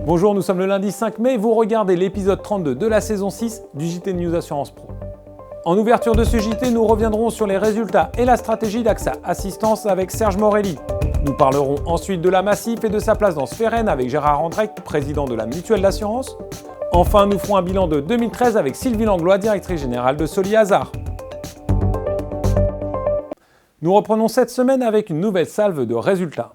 Bonjour, nous sommes le lundi 5 mai, vous regardez l'épisode 32 de la saison 6 du JT News Assurance Pro. En ouverture de ce JT, nous reviendrons sur les résultats et la stratégie d'AXA Assistance avec Serge Morelli. Nous parlerons ensuite de la Massif et de sa place dans Sphérène avec Gérard Andrec, président de la Mutuelle d'Assurance. Enfin, nous ferons un bilan de 2013 avec Sylvie Langlois, directrice générale de Soli Hazard. Nous reprenons cette semaine avec une nouvelle salve de résultats.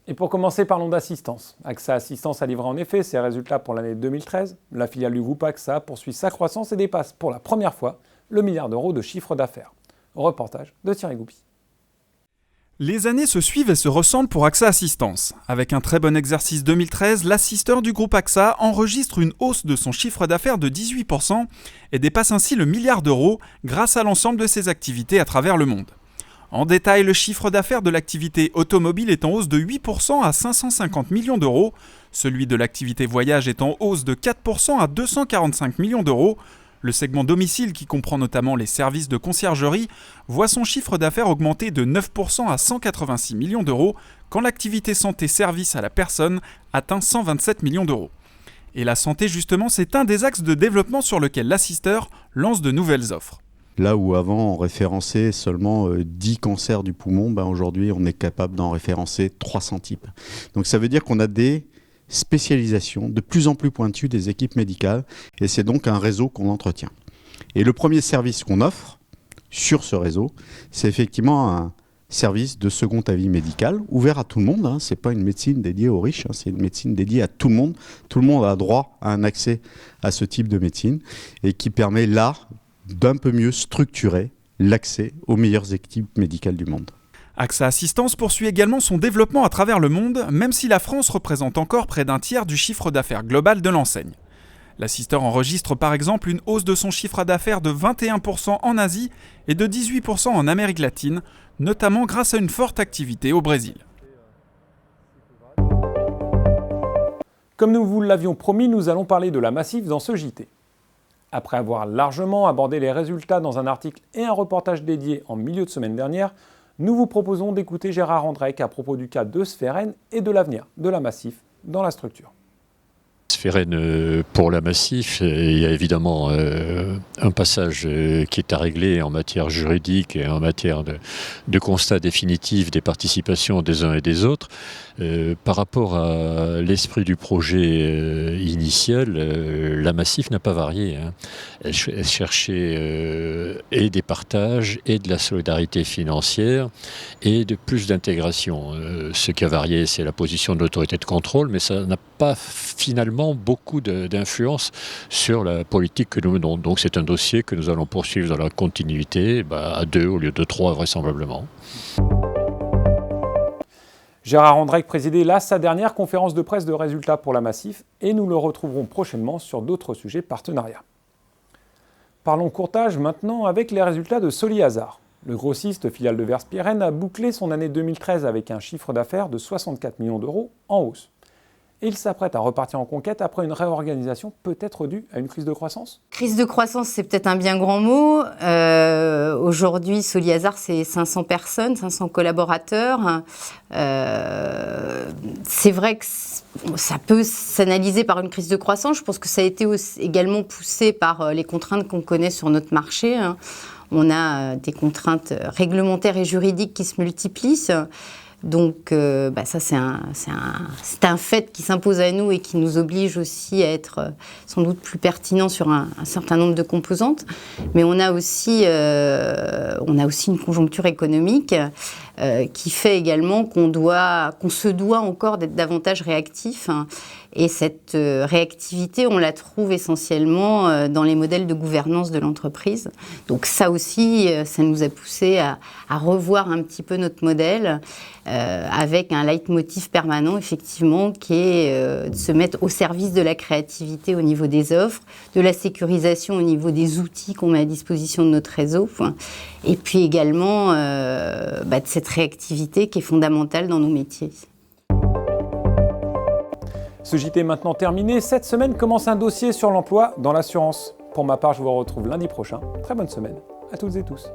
Et pour commencer, parlons d'assistance. AXA Assistance a livré en effet ses résultats pour l'année 2013. La filiale du groupe AXA poursuit sa croissance et dépasse pour la première fois le milliard d'euros de chiffre d'affaires. Reportage de Thierry Goupy. Les années se suivent et se ressemblent pour AXA Assistance. Avec un très bon exercice 2013, l'assisteur du groupe AXA enregistre une hausse de son chiffre d'affaires de 18% et dépasse ainsi le milliard d'euros grâce à l'ensemble de ses activités à travers le monde. En détail, le chiffre d'affaires de l'activité automobile est en hausse de 8% à 550 millions d'euros, celui de l'activité voyage est en hausse de 4% à 245 millions d'euros. Le segment domicile, qui comprend notamment les services de conciergerie, voit son chiffre d'affaires augmenter de 9% à 186 millions d'euros, quand l'activité santé-service à la personne atteint 127 millions d'euros. Et la santé, justement, c'est un des axes de développement sur lequel l'assisteur lance de nouvelles offres. Là où avant on référençait seulement 10 cancers du poumon, aujourd'hui on est capable d'en référencer 300 types. Donc ça veut dire qu'on a des spécialisations de plus en plus pointues des équipes médicales et c'est donc un réseau qu'on entretient. Et le premier service qu'on offre sur ce réseau, c'est effectivement un service de second avis médical ouvert à tout le monde. C'est pas une médecine dédiée aux riches, c'est une médecine dédiée à tout le monde. Tout le monde a droit à un accès à ce type de médecine et qui permet là d'un peu mieux structurer l'accès aux meilleures équipes médicales du monde. AXA Assistance poursuit également son développement à travers le monde, même si la France représente encore près d'un tiers du chiffre d'affaires global de l'enseigne. L'assisteur enregistre par exemple une hausse de son chiffre d'affaires de 21% en Asie et de 18% en Amérique latine, notamment grâce à une forte activité au Brésil. Comme nous vous l'avions promis, nous allons parler de la Massif dans ce JT. Après avoir largement abordé les résultats dans un article et un reportage dédié en milieu de semaine dernière, nous vous proposons d'écouter Gérard Andrec à propos du cas de Sphérène et de l'avenir de la Massif dans la structure. Sphérène, pour la Massif, il y a évidemment un passage qui est à régler en matière juridique et en matière de constat définitif des participations des uns et des autres. Par rapport à l'esprit du projet initial, la Massif n'a pas varié. Elle cherchait et des partages et de la solidarité financière et de plus d'intégration. Ce qui a varié, c'est la position de l'autorité de contrôle, mais ça n'a pas finalement beaucoup d'influence sur la politique que nous menons. Donc c'est un dossier que nous allons poursuivre dans la continuité, à 2 au lieu de 3 vraisemblablement. Gérard Andrec présidait là sa dernière conférence de presse de résultats pour la Massif et nous le retrouverons prochainement sur d'autres sujets partenariats. Parlons courtage maintenant avec les résultats de Soli Hazard. Le grossiste filiale de Verspirène a bouclé son année 2013 avec un chiffre d'affaires de 64 millions d'euros en hausse. Et il s'apprête à repartir en conquête après une réorganisation peut-être due à une crise de croissance. Crise de croissance, c'est peut-être un bien grand mot. Aujourd'hui, Soli Hazard, c'est 500 personnes, 500 collaborateurs. C'est vrai que ça peut s'analyser par une crise de croissance. Je pense que ça a été également poussé par les contraintes qu'on connaît sur notre marché. On a des contraintes réglementaires et juridiques qui se multiplient. Donc ça, c'est un fait qui s'impose à nous et qui nous oblige aussi à être sans doute plus pertinent sur un certain nombre de composantes. Mais on a aussi une conjoncture économique qui fait également qu'on se doit encore d'être davantage réactif. Et cette réactivité, on la trouve essentiellement dans les modèles de gouvernance de l'entreprise. Donc ça aussi, ça nous a poussé à revoir un petit peu notre modèle avec un leitmotiv permanent, effectivement, qui est de se mettre au service de la créativité au niveau des offres, de la sécurisation au niveau des outils qu'on met à disposition de notre réseau, et puis également de cette réactivité qui est fondamentale dans nos métiers. Ce JT est maintenant terminé. Cette semaine commence un dossier sur l'emploi dans l'assurance. Pour ma part, je vous retrouve lundi prochain. Très bonne semaine à toutes et tous.